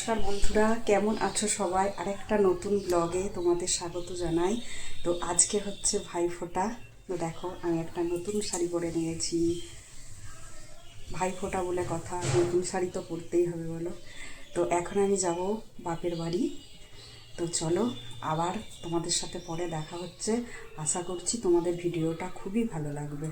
নমস্কার বন্ধুরা, কেমন আছো সবাই? আরেকটা নতুন ব্লগে তোমাদের স্বাগত জানাই। তো আজকে হচ্ছে ভাইফোঁটা। তো দেখো, আমি একটা নতুন শাড়ি পরে নিয়েছি। ভাইফোঁটা বলে কথা, নতুন শাড়ি তো পরতেই হবে বলো। তো এখন আমি যাব বাপের বাড়ি। তো চলো, আবার তোমাদের সাথে পরে দেখা হচ্ছে। আশা করছি তোমাদের ভিডিওটা খুবই ভালো লাগবে।